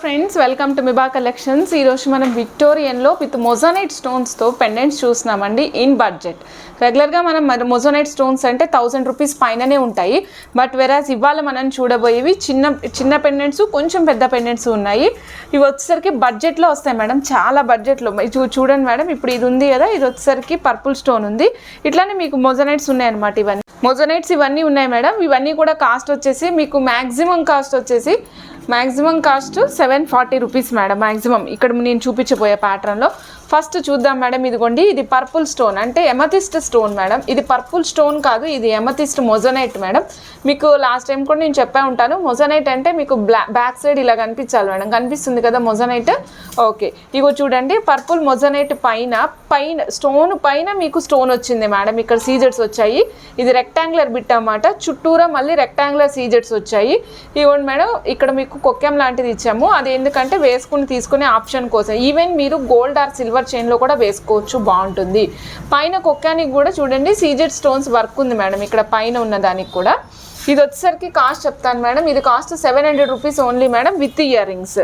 Friends, welcome to Miba collections. ఈరోజు మనం విక్టోరియన్లో with మొజానైట్ స్టోన్స్తో పెండెంట్స్ చూస్తున్నామండి ఇన్ బడ్జెట్. రెగ్యులర్గా మనం మొజానైట్ స్టోన్స్ అంటే 1000 రూపీస్ పైననే ఉంటాయి. బట్ వెరాజ్ ఇవాళ మనం చూడబోయేవి చిన్న పెండెంట్స్, కొంచెం పెద్ద పెండెంట్స్ ఉన్నాయి. ఇవి వచ్చేసరికి బడ్జెట్లో వస్తాయి మేడం, చాలా బడ్జెట్లో. చూడండి మేడం, ఇప్పుడు ఇది ఉంది కదా, ఇది వచ్చేసరికి పర్పుల్ స్టోన్ ఉంది. ఇట్లానే మీకు మొజానైట్స్ ఉన్నాయన్నమాట. మొజానైట్స్ ఇవన్నీ ఉన్నాయి మేడం. ఇవన్నీ కూడా కాస్ట్ వచ్చేసి మీకు maximum cost 740 rupees madam. Maximum ఇక్కడ నేను చూపించబోయే ప్యాటర్న్లో ఫస్ట్ చూద్దాం మేడం. ఇదిగోండి, ఇది పర్పుల్ స్టోన్ అంటే ఎమథిస్ట్ స్టోన్ మేడం. ఇది పర్పుల్ స్టోన్ కాదు, ఇది ఎమథిస్ట్ మొజానైట్ మేడం. మీకు లాస్ట్ టైం కూడా నేను చెప్పే ఉంటాను, మొజానైట్ అంటే మీకు బ్యాక్ సైడ్ ఇలా కనిపించాలి మేడం. కనిపిస్తుంది కదా మొజానైట్? ఓకే, ఇగో చూడండి, పర్పుల్ మొజానైట్ పైన స్టోన్ పైన మీకు స్టోన్ వచ్చింది మేడం. ఇక్కడ సీజెట్స్ వచ్చాయి. ఇది రెక్టాంగులర్ బిట్ అన్నమాట. చుట్టూరా మళ్ళీ రెక్టాంగులర్ సీజెట్స్ వచ్చాయి. ఇవ్వండి మేడం, ఇక్కడ మీకు కొక్కెం లాంటిది ఇచ్చాము. అది ఎందుకంటే తీసుకునే ఆప్షన్ కోసం. ఈవెన్ మీరు గోల్డ్ ఆర్ సిల్వర్ చైన్లో కూడా వేసుకోవచ్చు, బాగుంటుంది. పైన కొక్కానికి కూడా చూడండి సీజెడ్ స్టోన్స్ వర్క్ ఉంది మేడం. ఇక్కడ పైన ఉన్న దానికి కూడా. ఇది వచ్చేసరికి కాస్ట్ చెప్తాను మేడం. ఇది cost 700 rupees only madam, with earrings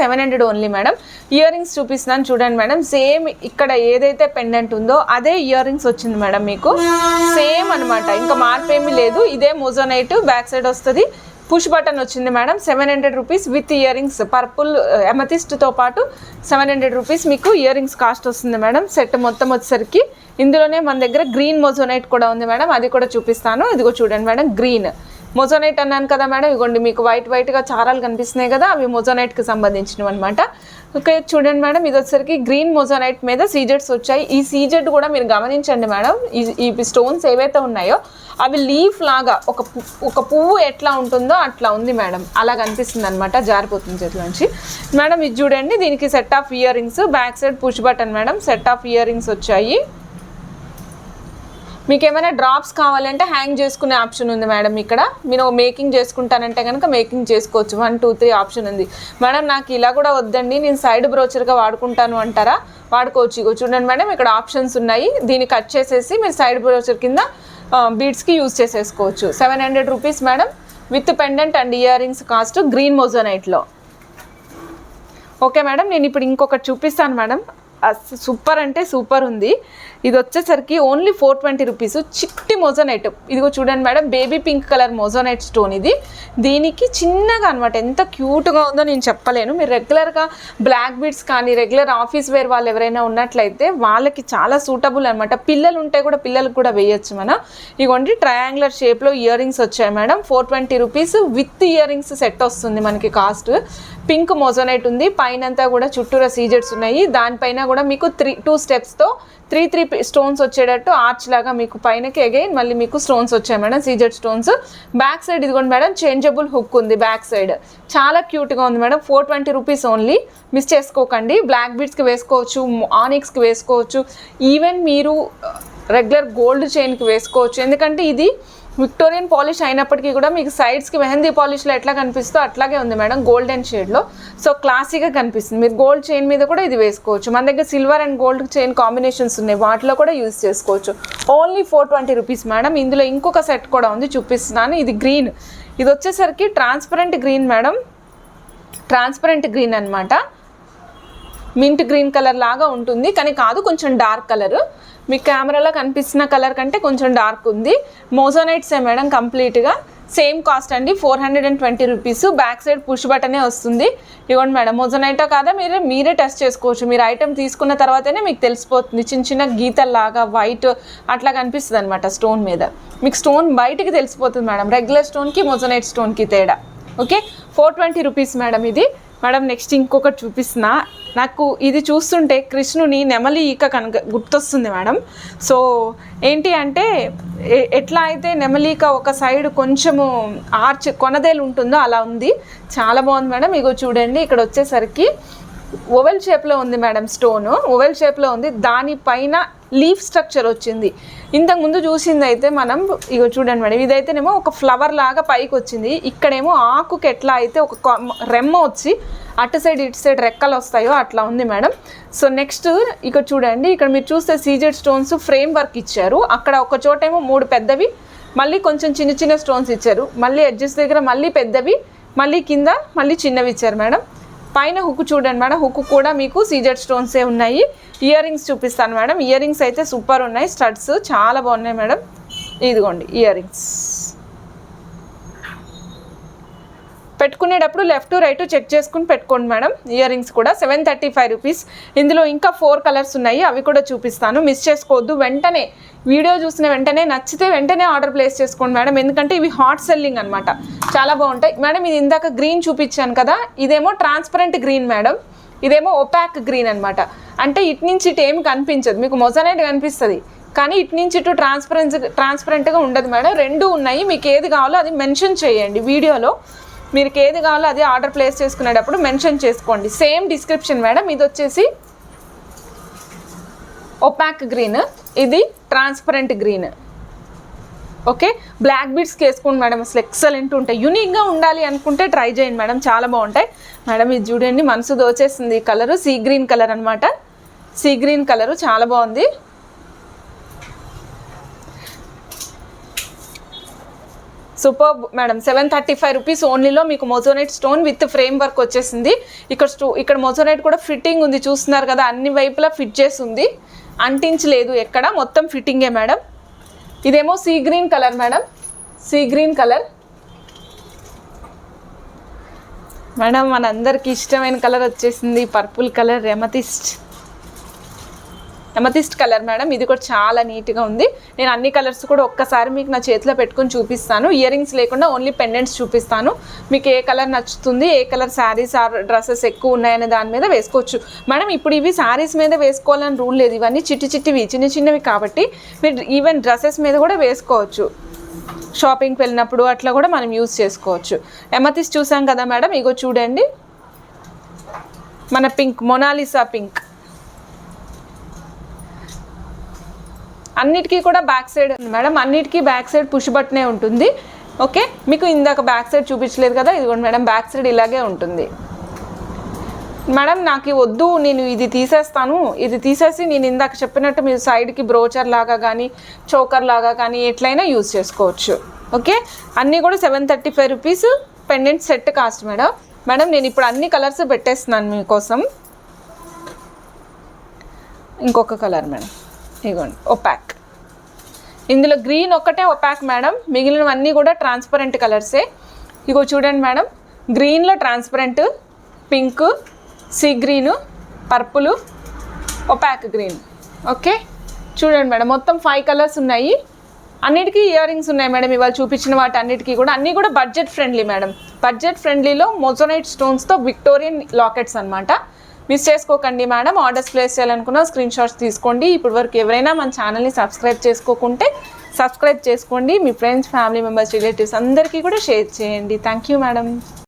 700 only madam. Earrings చూపిస్తున్నాను చూడండి మేడం. సేమ్ ఇక్కడ ఏదైతే పెండెంట్ ఉందో అదే ఇయర్ రింగ్స్ వచ్చింది మేడం. మీకు సేమ్ అనమాట, ఇంకా మార్పు ఏమీ లేదు. ఇదే మొజానైట్ బ్యాక్ సైడ్ వస్తుంది. పుష్ బటన్ వచ్చింది madam. 700 rupees with earrings. Purple ఎమథిస్ట్తో పాటు 700 రూపీస్ మీకు ఇయర్ రింగ్స్ కాస్ట్ వస్తుంది మేడం. సెట్ మొత్తం వచ్చేసరికి ఇందులోనే మన దగ్గర గ్రీన్ మొజానైట్ కూడా ఉంది మేడం, అది కూడా చూపిస్తాను. ఇదిగో చూడండి మేడం, గ్రీన్ మొజానైట్ అన్నాను కదా మేడం. ఇదిగోండి మీకు వైట్గా చారాలు కనిపిస్తున్నాయి కదా, అవి మొజానైట్కి సంబంధించినవి అనమాట. ఓకే, చూడండి మేడం, ఇది వచ్చేసరికి గ్రీన్ మొజానైట్ మీద సీజెట్స్ వచ్చాయి. ఈ సీజెట్ కూడా మీరు గమనించండి మేడం. ఈ స్టోన్స్ ఏవైతే ఉన్నాయో అవి లీఫ్ లాగా ఒక పువ్వు ఎట్లా ఉంటుందో అట్లా ఉంది మేడం. అలా కనిపిస్తుంది అనమాట, జారిపోతుంది చేతిలోంచి మేడం. ఇది చూడండి, దీనికి set of ear rings, back side push button madam. Set of ear rings వచ్చాయి. మీకు ఏమైనా డ్రాప్స్ కావాలంటే హ్యాంగ్ చేసుకునే ఆప్షన్ ఉంది మేడం. ఇక్కడ మీరు మేకింగ్ చేసుకుంటానంటే కనుక మేకింగ్ చేసుకోవచ్చు. 1, 2, 3 ఆప్షన్ ఉంది మేడం. నాకు ఇలా కూడా వద్దండి, నేను సైడ్ బ్రోచర్గా వాడుకుంటాను అంటారా, వాడుకోవచ్చు. ఇగో చూడండి మేడం, ఇక్కడ ఆప్షన్స్ ఉన్నాయి. దీన్ని కట్ చేసేసి మీరు సైడ్ బ్రోచర్ కింద బీడ్స్కి యూజ్ చేసేసుకోవచ్చు. 700 rupees madam, with pendant and earrings cost green మొజానైట్లో. ఓకే మేడం, నేను ఇప్పుడు ఇంకొకటి చూపిస్తాను మేడం. సూపర్ అంటే సూపర్ ఉంది. ఇది వచ్చేసరికి ఓన్లీ 420 రూపీస్. చిట్టి మొజానైట్. ఇదిగో చూడండి madam, baby pink colour moissanite stone ఇది. దీనికి చిన్నగా అనమాట, ఎంత క్యూట్గా ఉందో నేను చెప్పలేను. మీరు రెగ్యులర్గా బ్లాక్ బీడ్స్ కానీ రెగ్యులర్ ఆఫీస్ వేర్ వాళ్ళు ఎవరైనా ఉన్నట్లయితే వాళ్ళకి చాలా సూటబుల్ అనమాట. పిల్లలు ఉంటే కూడా పిల్లలకు కూడా వేయచ్చు మనం. ఇదిగోండి, ట్రయాంగులర్ షేప్లో ఇయర్ రింగ్స్ వచ్చాయి madam. 420 rupees with ear rings set వస్తుంది మనకి కాస్ట్. పింక్ మొజానైట్ ఉంది, పైనంతా కూడా చుట్టూరా సీజెట్స్ ఉన్నాయి. దానిపైన కూడా మీకు 2 స్టెప్స్తో 3 స్టోన్స్ వచ్చేటట్టు ఆర్చ్ లాగా మీకు పైనకి అగైన్ మళ్ళీ మీకు స్టోన్స్ వచ్చాయి madam, CZ stones. Back side ఇదిగోండి మేడం, చేంజబుల్ హుక్ ఉంది బ్యాక్ సైడ్. చాలా క్యూట్గా ఉంది మేడం. 420 రూపీస్ ఓన్లీ, మిస్ చేసుకోకండి. బ్లాక్ బీడ్స్కి వేసుకోవచ్చు, ఆనిక్స్కి వేసుకోవచ్చు, ఈవెన్ మీరు రెగ్యులర్ గోల్డ్ చైన్కి వేసుకోవచ్చు. ఎందుకంటే ఇది విక్టోరియన్ పాలిష్ అయినప్పటికీ కూడా మీకు సైడ్స్కి మెహందీ పాలిష్లో ఎట్లా కనిపిస్తుందో అట్లాగే ఉంది మేడం, గోల్డెన్ షేడ్లో. సో క్లాసీగా కనిపిస్తుంది. మీరు గోల్డ్ చైన్ మీద కూడా ఇది వేసుకోవచ్చు. మన దగ్గర silver and gold chain combinations ఉన్నాయి, వాటిలో కూడా యూజ్ చేసుకోవచ్చు. Only 420 rupees madam. ఇందులో ఇంకొక సెట్ కూడా ఉంది, చూపిస్తున్నాను. ఇది గ్రీన్. ఇది వచ్చేసరికి transparent green madam. Transparent green అనమాట. మింట్ గ్రీన్ కలర్ లాగా ఉంటుంది, కానీ కాదు, కొంచెం డార్క్ కలర్. మీ కెమెరాలో కనిపిస్తున్న కలర్ కంటే కొంచెం డార్క్ ఉంది. మొజానైట్సే మేడం కంప్లీట్గా. సేమ్ కాస్ట్ అండి, 420 రూపీస్. బ్యాక్ సైడ్ పుష్ బటనే వస్తుంది. ఇవ్వండి మేడం, మొజానైటో కాదా మీరే టెస్ట్ చేసుకోవచ్చు. మీరు ఐటెం తీసుకున్న తర్వాతనే మీకు తెలిసిపోతుంది. చిన్న గీతల్లాగా వైట్ అట్లా కనిపిస్తుంది అనమాట స్టోన్ మీద. మీకు స్టోన్ బయటికి తెలిసిపోతుంది మేడం, రెగ్యులర్ స్టోన్కి మొజానైట్ స్టోన్కి తేడా. ఓకే, 420 రూపీస్ మేడం ఇది. మేడం నెక్స్ట్ ఇంకొకటి చూపిస్తున్నా. నాకు ఇది చూస్తుంటే కృష్ణుని నెమలి ఈక కనుక గుర్తొస్తుంది మేడం. సో ఏంటి అంటే ఎట్లా అయితే నెమలిక ఒక సైడ్ కొంచెము ఆర్చ్ కొనదేలు ఉంటుందో అలా ఉంది. చాలా బాగుంది మేడం. ఇగో చూడండి, ఇక్కడ వచ్చేసరికి ఓవెల్ షేప్లో ఉంది మేడం. స్టోను ఓవెల్ షేప్లో ఉంది, దానిపైన లీఫ్ స్ట్రక్చర్ వచ్చింది. ఇంతకుముందు చూసింది అయితే మనం ఇగో చూడండి మేడం, ఇదైతేనేమో ఒక ఫ్లవర్ లాగా పైకి వచ్చింది. ఇక్కడేమో ఆకుకి ఎట్లా అయితే ఒక రెమ్మ వచ్చి అటు సైడ్ ఇటు సైడ్ రెక్కలు వస్తాయో అట్లా ఉంది మేడం. సో నెక్స్ట్ ఇక్కడ చూడండి, ఇక్కడ మీరు చూస్తే సీజెడ్ స్టోన్స్ ఫ్రేమ్ వర్క్ ఇచ్చారు. అక్కడ ఒక చోటేమో 3 పెద్దవి, మళ్ళీ కొంచెం చిన్న స్టోన్స్ ఇచ్చారు. మళ్ళీ ఎడ్జెస్ దగ్గర మళ్ళీ పెద్దవి, మళ్ళీ కింద మళ్ళీ చిన్నవి ఇచ్చారు మేడం. పైన హుక్ చూడండి మేడం, హుక్ కూడా మీకు సీజెడ్ స్టోన్సే ఉన్నాయి. ఇయర్ రింగ్స్ చూపిస్తాను మేడం. ఇయర్ రింగ్స్ అయితే సూపర్ ఉన్నాయి, స్టడ్స్ చాలా బాగున్నాయి మేడం. ఇదిగోండి ఇయర్ రింగ్స్. పెట్టుకునేటప్పుడు లెఫ్ట్ రైట్ చెక్ చేసుకుని పెట్టుకోండి మేడం. ఇయర్ రింగ్స్ కూడా 735 రూపీస్. ఇందులో ఇంకా 4 కలర్స్ ఉన్నాయి, అవి కూడా చూపిస్తాను, మిస్ చేసుకోవద్దు. వెంటనే వీడియో చూసిన వెంటనే నచ్చితే వెంటనే ఆర్డర్ ప్లేస్ చేసుకోండి మేడం, ఎందుకంటే ఇవి హాట్ సెల్లింగ్ అనమాట, చాలా బాగుంటాయి మేడం. ఇది ఇందాక గ్రీన్ చూపించాను కదా, ఇదేమో ట్రాన్స్పరెంట్ గ్రీన్ మేడం, ఇదేమో ఒపాక్ గ్రీన్ అనమాట. అంటే ఇటు నుంచి ఇటు ఏమి కనిపించదు, మీకు మొజనైట్ కనిపిస్తుంది కానీ ఇటు నుంచి ఇటు ట్రాన్స్పరెంట్గా ఉండదు మేడం. రెండు ఉన్నాయి, మీకు ఏది కావాలో అది మెన్షన్ చేయండి వీడియోలో. మీకు ఏది కావాలో అది ఆర్డర్ ప్లేస్ చేసుకునేటప్పుడు మెన్షన్ చేసుకోండి. Same description madam. ఇది వచ్చేసి ఒపాక్ గ్రీన్, ఇది ట్రాన్స్పరెంట్ గ్రీన్. ఓకే, బ్లాక్ బీడ్స్కి వేసుకోండి మేడం, అసలు ఎక్సలెంట్ ఉంటాయి. యూనిక్గా ఉండాలి అనుకుంటే ట్రై చేయండి మేడం, చాలా బాగుంటాయి మేడం. ఇది చూడండి, మనసు దోచేస్తుంది ఈ కలరు, సీ గ్రీన్ కలర్ అనమాట. సీ గ్రీన్ కలరు చాలా బాగుంది. Super madam. 735 రూపీస్ ఓన్లీలో మీకు moissanite stone with frame work వచ్చేసింది. ఇక్కడ మొజోనైట్ కూడా ఫిట్టింగ్ ఉంది, చూస్తున్నారు కదా, అన్ని వైపులా ఫిట్ చేసి ఉంది, అంటించలేదు ఎక్కడ, మొత్తం ఫిట్టింగే మేడం. ఇదేమో sea green colour madam, sea green colour madam. మనందరికి ఇష్టమైన కలర్ వచ్చేసింది, purple colour, amethyst colour madam. ఇది కూడా చాలా నీట్గా ఉంది. నేను అన్ని కలర్స్ కూడా ఒక్కసారి మీకు నా చేతిలో పెట్టుకొని చూపిస్తాను. ఇయర్ రింగ్స్ లేకుండా ఓన్లీ పెండెంట్స్ చూపిస్తాను. మీకు ఏ కలర్ నచ్చుతుంది, ఏ కలర్ శారీస్ ఆర్ డ్రెస్సెస్ ఎక్కువ ఉన్నాయనే దాని మీద వేసుకోవచ్చు మేడం. ఇప్పుడు ఇవి శారీస్ మీద వేసుకోవాలని రూల్ లేదు, ఇవన్నీ చిట్టివి చిన్న చిన్నవి కాబట్టి మీరు ఈవెన్ డ్రెస్సెస్ మీద కూడా వేసుకోవచ్చు. షాపింగ్కి వెళ్ళినప్పుడు అట్లా కూడా మనం యూజ్ చేసుకోవచ్చు. ఎమతిస్ట్ చూసాం కదా మేడం, ఇగో చూడండి మన పింక్, మొనాలిసా పింక్. అన్నిటికీ కూడా బ్యాక్ సైడ్ ఉంది మేడం, అన్నిటికీ బ్యాక్ సైడ్ పుష్ బటనే ఉంటుంది. ఓకే, మీకు ఇందాక బ్యాక్ సైడ్ చూపించలేదు కదా, ఇదిగోండి మేడం, బ్యాక్ సైడ్ ఇలాగే ఉంటుంది మేడం. నాకు వద్దు, నేను ఇది తీసేస్తాను, ఇది తీసేసి నేను ఇందాక చెప్పినట్టు మీరు సైడ్కి బ్రోచర్ లాగా కానీ చోకర్ లాగా కానీ ఎట్లయినా యూజ్ చేసుకోవచ్చు. ఓకే, అన్నీ కూడా 735 rupees pendant set cost madam. నేను ఇప్పుడు అన్ని కలర్స్ పెట్టేస్తున్నాను మీకోసం. ఇంకొక కలర్ మేడం, ఇదిగోండి ఒపాక్. ఇందులో గ్రీన్ ఒక్కటే ఒపాక్ మేడం, మిగిలినవన్నీ కూడా ట్రాన్స్పరెంట్ కలర్సే. ఇగో చూడండి మేడం, గ్రీన్లో transparent, pink, sea green, purple, opaque green. Okay, చూడండి మేడం, మొత్తం 5 కలర్స్ ఉన్నాయి. అన్నిటికీ ఇయర్ రింగ్స్ ఉన్నాయి మేడం, ఇవాళ చూపించిన వాటి అన్నిటికీ కూడా. అన్నీ కూడా బడ్జెట్ ఫ్రెండ్లీ మేడం, బడ్జెట్ ఫ్రెండ్లీలో మొజోనైట్ స్టోన్స్తో విక్టోరియన్ లాకెట్స్ అనమాట. మిస్ చేసుకోకండి మేడం. ఆర్డర్స్ ప్లేస్ చేయాలనుకున్న స్క్రీన్ షాట్స్ తీసుకోండి. ఇప్పటి వరకు ఎవరైనా మన ఛానల్ని సబ్స్క్రైబ్ చేసుకోకుంటే సబ్స్క్రైబ్ చేసుకోండి. మీ ఫ్రెండ్స్, ఫ్యామిలీ మెంబర్స్, రిలేటివ్స్ అందరికీ కూడా షేర్ చేయండి. Thank you madam.